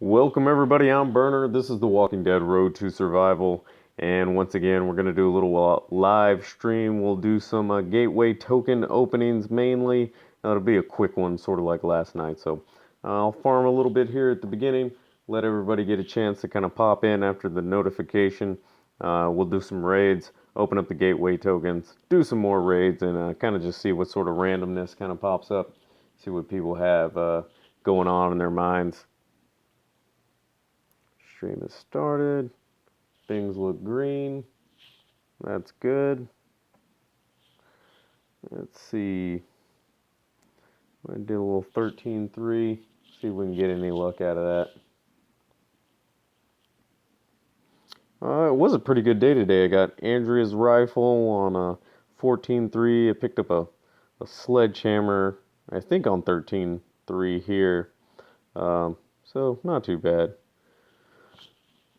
Welcome everybody, I'm Burner. This is the Walking Dead Road to Survival, and once again we're going to do a little live stream. We'll do some gateway token openings mainly. It'll be a quick one, sort of like last night, so I'll farm a little bit here at the beginning, let everybody get a chance to kind of pop in after the notification. We'll do some raids, open up the gateway tokens, do some more raids, and kind of just see what sort of randomness kind of pops up, see what people have going on in their minds. Stream has started. Things look green. That's good. Let's see. I'm going to do a little 13-3. See if we can get any luck out of that. It was a pretty good day today. I got Andrea's rifle on a 14-3. I picked up a sledgehammer, I think on 13-3 here. So not too bad.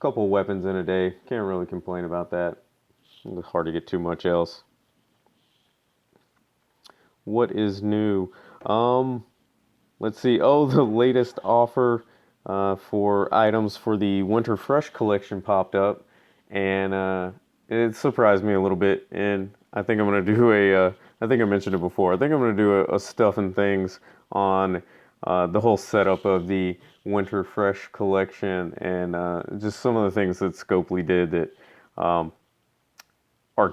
Couple of weapons in a day. Can't really complain about that. It's hard to get too much else. What is new? Let's see. Oh, the latest offer for items for the Winter Fresh collection popped up, and it surprised me a little bit. And I think I'm gonna do I think I mentioned it before. I think I'm gonna do a stuff and things on the whole setup of the Winter Fresh collection, and just some of the things that Scopely did that are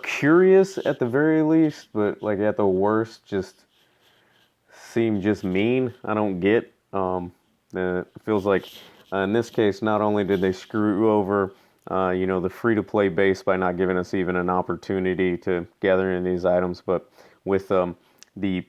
curious at the very least, but like at the worst just seem just mean. I don't get. It feels like in this case, not only did they screw over the free-to-play base by not giving us even an opportunity to gather in these items, but with the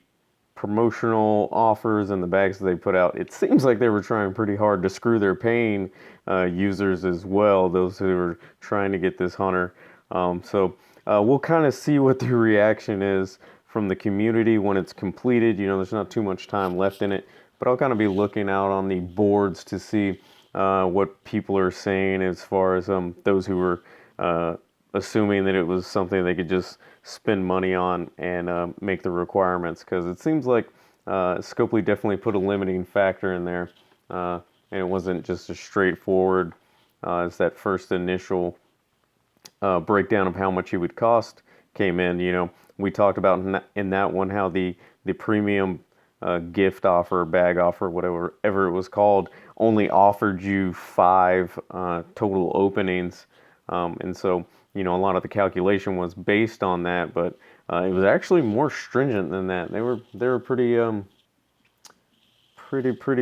promotional offers and the bags that they put out, it seems like they were trying pretty hard to screw their paying users as well, those who are trying to get this hunter. So we'll kind of see what the reaction is from the community when it's completed. There's not too much time left in it, but I'll kind of be looking out on the boards to see what people are saying as far as those who were assuming that it was something they could just spend money on and make the requirements, because it seems like Scopely definitely put a limiting factor in there, and it wasn't just as straightforward as that first initial breakdown of how much it would cost came in. We talked about in that one how the premium gift offer, bag offer, whatever it was called, only offered you 5 total openings, and so a lot of the calculation was based on that, but it was actually more stringent than that. They were pretty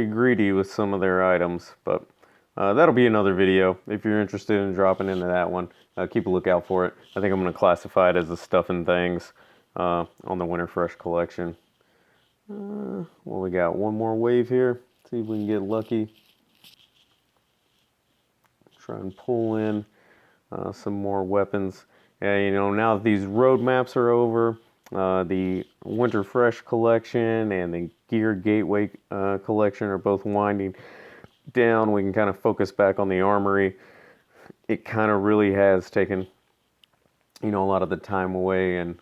greedy with some of their items, but that'll be another video. If you're interested in dropping into that one, keep a lookout for it. I think I'm going to classify it as the stuff and things on the Winter Fresh collection. Well, we got one more wave here. See if we can get lucky. Try and pull in some more weapons. Now that these roadmaps are over, the Winter Fresh collection and the Gear Gateway collection are both winding down. We can kind of focus back on the armory. It kind of really has taken, a lot of the time away and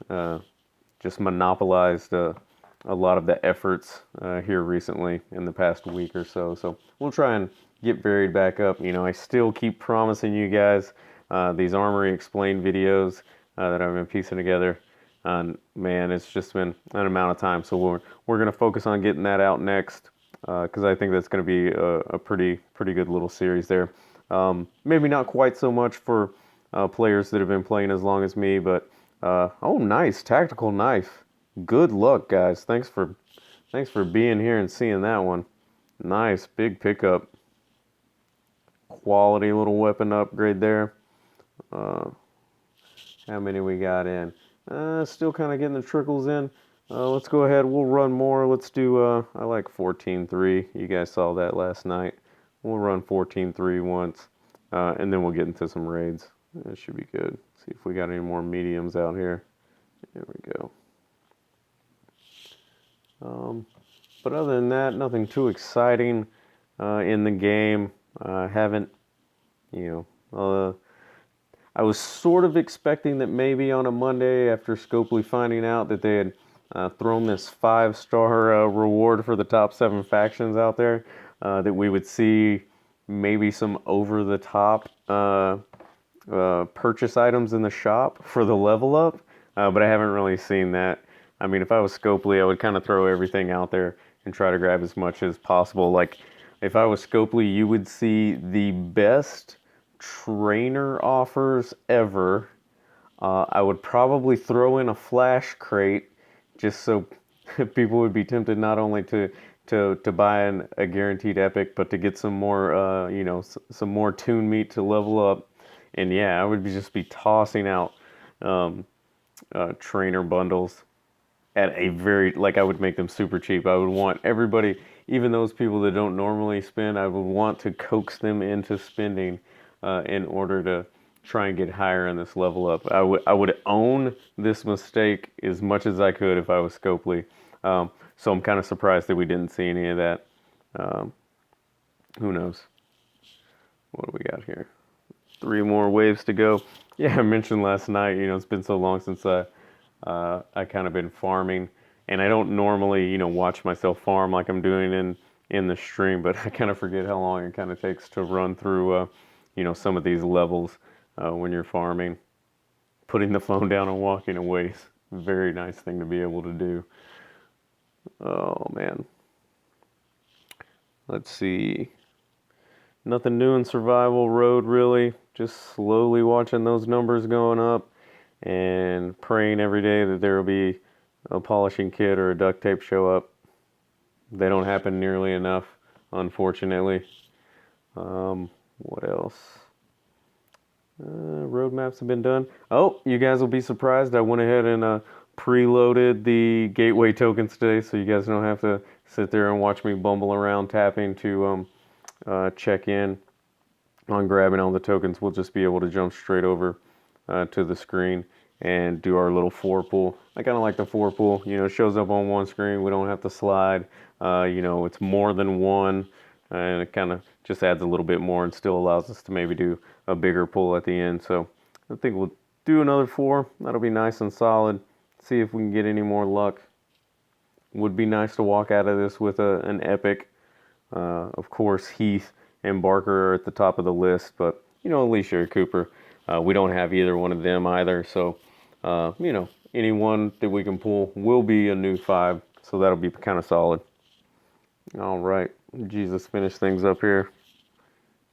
just monopolized a lot of the efforts here recently in the past week or so. So we'll try and get varied back up. I still keep promising you guys these Armory Explained videos that I've been piecing together. Man, it's just been an amount of time. So we're going to focus on getting that out next, because I think that's going to be a pretty good little series there. Maybe not quite so much for players that have been playing as long as me, but oh, nice tactical knife. Good luck, guys. Thanks for being here and seeing that one. Nice big pickup. Quality little weapon upgrade there. How many we got in? Still kind of getting the trickles in. Let's go ahead. We'll run more. Let's do, I like 14-3. You guys saw that last night. We'll run 14-3 once, and then we'll get into some raids. That should be good. See if we got any more mediums out here. There we go. But other than that, nothing too exciting in the game. Haven't, I was sort of expecting that maybe on a Monday, after Scopely finding out that they had thrown this 5-star reward for the top 7 factions out there, that we would see maybe some over-the-top purchase items in the shop for the level up, but I haven't really seen that. I mean, if I was Scopely, I would kind of throw everything out there and try to grab as much as possible. Like, if I was Scopely, you would see the best trainer offers ever. I would probably throw in a flash crate just so people would be tempted not only to buy a guaranteed epic, but to get some more, some more toon meat to level up. And yeah, I would just be tossing out um, trainer bundles at a very, like, I would make them super cheap. I would want everybody, even those people that don't normally spend, I would want to coax them into spending in order to try and get higher in this level up. I would own this mistake as much as I could if I was Scopely. So I'm kind of surprised that we didn't see any of that. Um, who knows? What do we got here? 3 more waves to go. Yeah, I mentioned last night, it's been so long since I kind of been farming, and I don't normally, watch myself farm like I'm doing in the stream, but I kind of forget how long it kind of takes to run through, some of these levels when you're farming. Putting the phone down and walking away is a very nice thing to be able to do. Oh man. Let's see. Nothing new in survival road really. Just slowly watching those numbers going up and praying every day that there will be a polishing kit or a duct tape show up. They don't happen nearly enough, unfortunately. What else? Roadmaps have been done. Oh, you guys will be surprised. I went ahead and preloaded the gateway tokens today, so you guys don't have to sit there and watch me bumble around tapping to check in on grabbing all the tokens. We'll just be able to jump straight over to the screen and do our little 4 pull. I kind of like the 4 pull. It shows up on one screen. We don't have to slide. It's more than one, and it kind of just adds a little bit more and still allows us to maybe do a bigger pull at the end. So I think we'll do another 4. That'll be nice and solid. See if we can get any more luck. Would be nice to walk out of this with an epic. Of course, Heath and Barker are at the top of the list, but Alicia or Cooper, we don't have either one of them either. So, anyone that we can pull will be a new 5, so that'll be kind of solid. All right, Jesus, finish things up here.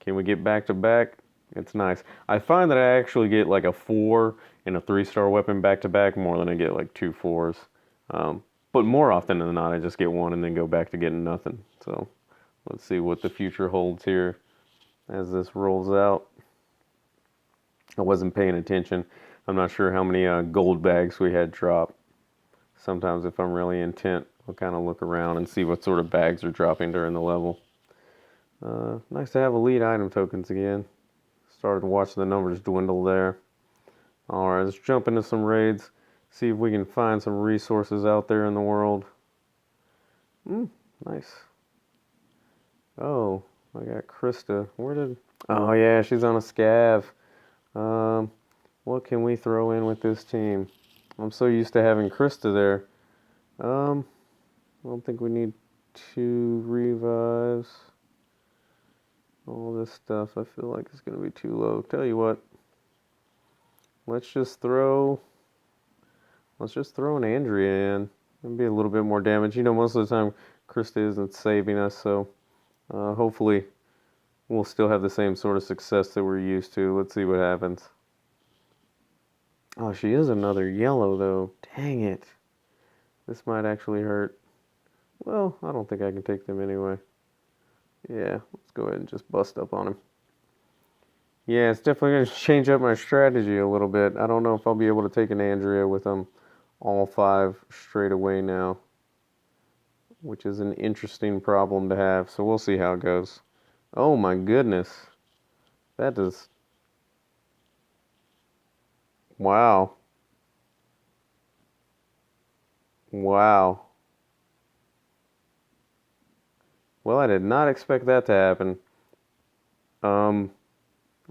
Can we get back to back? It's nice. I find that I actually get like a 4 and a 3-star weapon back to back more than I get like 2 4s. But more often than not, I just get 1 and then go back to getting nothing. So let's see what the future holds here as this rolls out. I wasn't paying attention. I'm not sure how many gold bags we had drop. Sometimes if I'm really intent, I'll kind of look around and see what sort of bags are dropping during the level. Nice to have elite item tokens again. Started watching the numbers dwindle there. Alright, let's jump into some raids. See if we can find some resources out there in the world. Nice. Oh, I got Krista. Oh yeah, she's on a scav. What can we throw in with this team? I'm so used to having Krista there. I don't think we need 2 revives. All this stuff I feel like is going to be too low. Tell you what, let's just throw an Andrea in. It'll be a little bit more damage. Most of the time Krista isn't saving us, so hopefully we'll still have the same sort of success that we're used to. Let's see what happens. Oh, she is another yellow though. Dang it. This might actually hurt. Well, I don't think I can take them anyway. Yeah, let's go ahead and just bust up on him. Yeah, it's definitely going to change up my strategy a little bit. I don't know if I'll be able to take an Andrea with them all 5 straight away now, which is an interesting problem to have. So we'll see how it goes. Oh my goodness. That does... Wow. Wow. Well, I did not expect that to happen.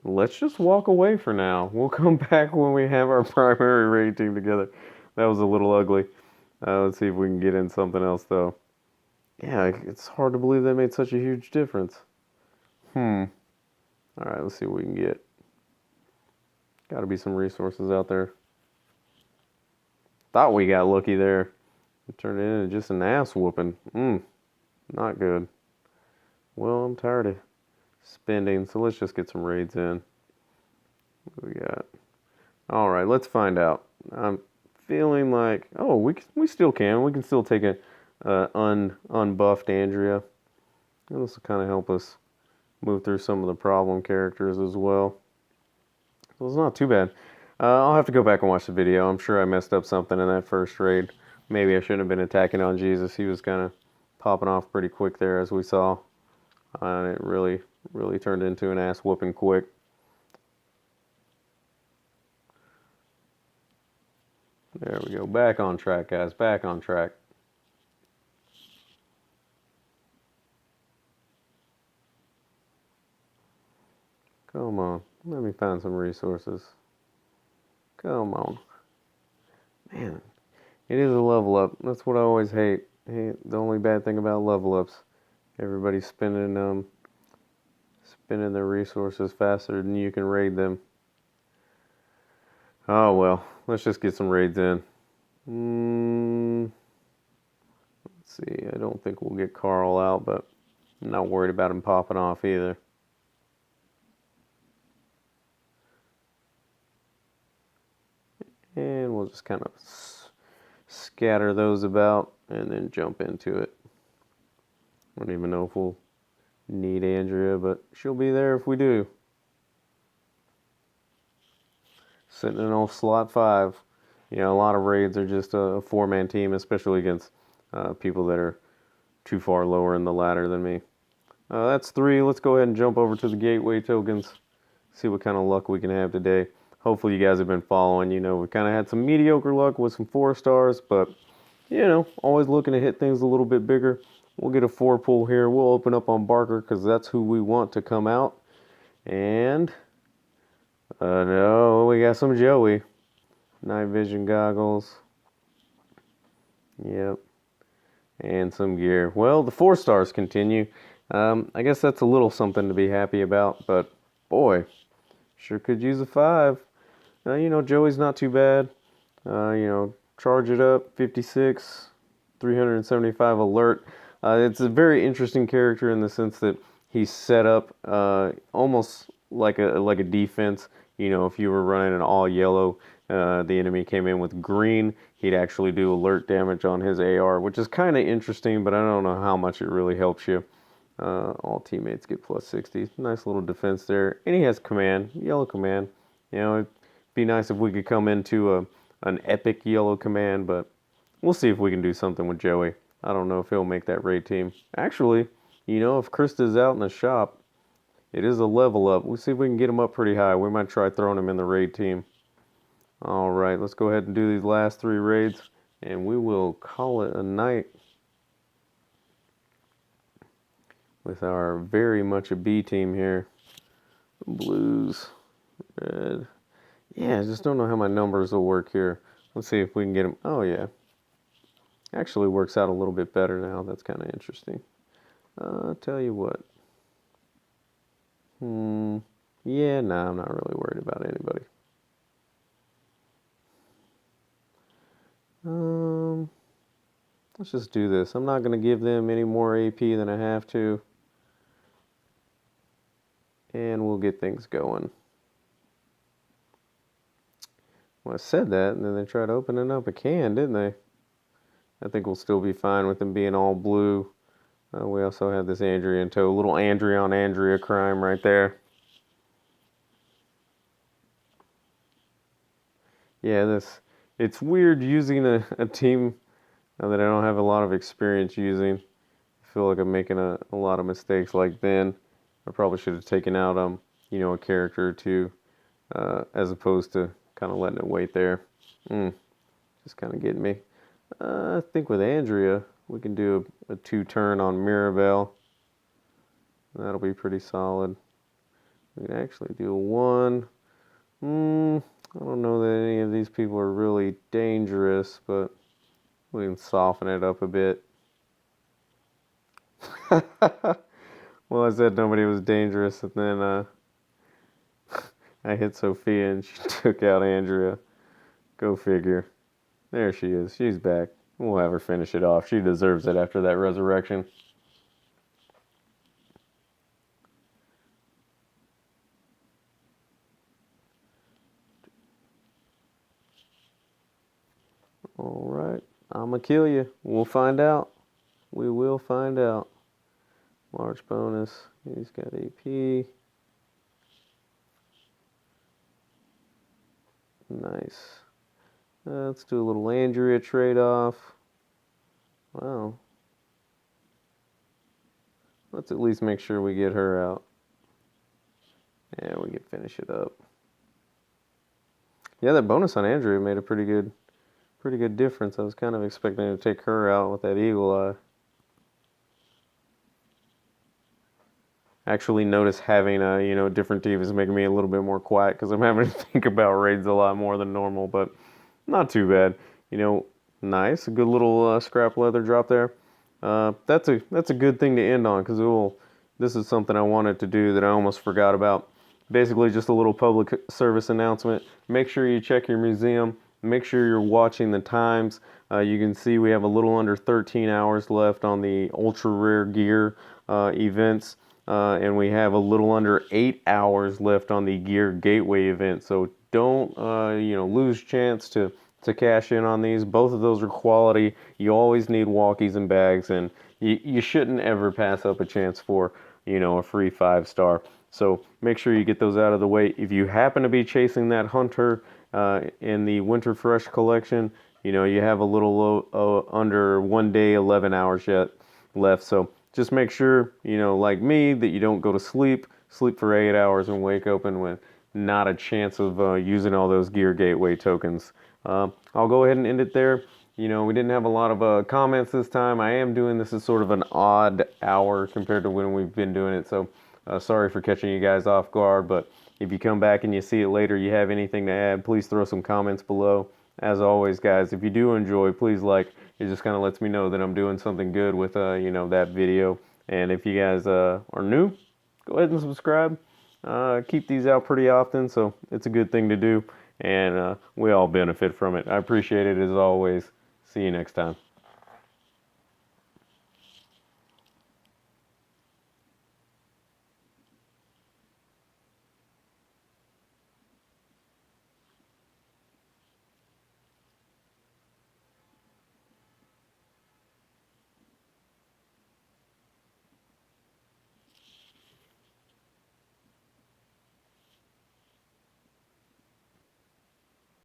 Let's just walk away for now. We'll come back when we have our primary raid team together. That was a little ugly. Let's see if we can get in something else, though. Yeah, it's hard to believe they made such a huge difference. Alright, let's see what we can get. Gotta be some resources out there. Thought we got lucky there. It turned into just an ass whooping. Not good. Well, I'm tired of spending, so let's just get some raids in. What we got? Alright, let's find out. I'm feeling like, oh, we still can. We can still take a unbuffed Andrea. This will kind of help us move through some of the problem characters as well. So it's not too bad. I'll have to go back and watch the video. I'm sure I messed up something in that first raid. Maybe I shouldn't have been attacking on Jesus. He was kind of popping off pretty quick there, as we saw. And it really turned into an ass whooping quick. There we go. Back on track, guys. Back on track. Come on. Let me find some resources. Come on. Man, it is a level up. That's what I always hate. The only bad thing about level ups. Everybody's spending their resources faster than you can raid them. Oh well, let's just get some raids in. Let's see, I don't think we'll get Carl out, but I'm not worried about him popping off either. And we'll just kind of scatter those about and then jump into it. I don't even know if we'll need Andrea, but she'll be there if we do. Sitting in on slot 5. You know, a lot of raids are just a 4-man team, especially against people that are too far lower in the ladder than me. That's 3. Let's go ahead and jump over to the gateway tokens. See what kind of luck we can have today. Hopefully you guys have been following. You know, we kind of had some mediocre luck with some 4 stars, but, you know, always looking to hit things a little bit bigger. We'll get a 4 pull here. We'll open up on Barker because that's who we want to come out. And, no, we got some Joey. Night vision goggles. Yep. And some gear. Well, the 4 stars continue. I guess that's a little something to be happy about, but boy, sure could use a 5. You know, Joey's not too bad. You know, charge it up, 56, 375 alert. It's a very interesting character in the sense that he's set up almost like a defense. You know, if you were running an all yellow, the enemy came in with green, he'd actually do alert damage on his AR, which is kind of interesting, but I don't know how much it really helps you. All teammates get plus 60. Nice little defense there. And he has command, yellow command. You know, it'd be nice if we could come into an epic yellow command, but we'll see if we can do something with Joey. I don't know if he'll make that raid team. Actually, you know, if Krista's out in the shop, it is a level up. We'll see if we can get him up pretty high. We might try throwing him in the raid team. All right, let's go ahead and do these last 3 raids, and we will call it a night with our very much a B team here. Blues, red. Yeah, I just don't know how my numbers will work here. Let's see if we can get them. Oh, yeah. Actually works out a little bit better now. That's kind of interesting. I'll tell you what. Yeah, nah, I'm not really worried about anybody. Let's just do this. I'm not going to give them any more AP than I have to. And we'll get things going. Well, I said that, and then they tried opening up a can, didn't they? I think we'll still be fine with them being all blue. We also have this Andrea in tow. A little Andrea on Andrea crime right there. Yeah, it's weird using a team that I don't have a lot of experience using. I feel like I'm making a lot of mistakes like Ben. I probably should have taken out you know, a character or 2 as opposed to kind of letting it wait there. Just kind of getting me. I think with Andrea, we can do a 2 turn on Mirabelle. That'll be pretty solid. We can actually do a 1. I don't know that any of these people are really dangerous, but we can soften it up a bit. Well, I said nobody was dangerous, and then I hit Sophia and she took out Andrea. Go figure. There she is. She's back. We'll have her finish it off. She deserves it after that resurrection. Alright. I'ma kill you. We'll find out. We will find out. Large bonus. He's got AP. Nice. Let's do a little Andrea trade-off. Wow. Let's at least make sure we get her out. And we can finish it up. Yeah, that bonus on Andrea made a pretty good difference. I was kind of expecting to take her out with that eagle eye. Actually notice having a different team is making me a little bit more quiet because I'm having to think about raids a lot more than normal, but not too bad. Nice, a good little scrap leather drop there. That's a good thing to end on because this is something I wanted to do that I almost forgot about. Basically, just a little public service announcement. Make sure you check your museum. Make sure you're watching the times. You can see we have a little under 13 hours left on the ultra rare gear events. And we have a little under 8 hours left on the Gear Gateway event. So don't lose chance to cash in on these. Both of those are quality. You always need walkies and bags, and you shouldn't ever pass up a chance for a free 5-star. So make sure you get those out of the way. If you happen to be chasing that hunter in the Winter Fresh collection, you have a little under 1 day, 11 hours yet left. So just make sure, like me, that you don't go to sleep for 8 hours and wake open with not a chance of using all those Gear Gateway tokens. I'll go ahead and end it there. We didn't have a lot of comments this time. I am doing this as sort of an odd hour compared to when we've been doing it, so sorry for catching you guys off guard, but if you come back and you see it later, you have anything to add, please throw some comments below. As always, guys, if you do enjoy, please like. It just kind of lets me know that I'm doing something good with, that video. And if you guys are new, go ahead and subscribe. Keep these out pretty often, so it's a good thing to do. And we all benefit from it. I appreciate it as always. See you next time.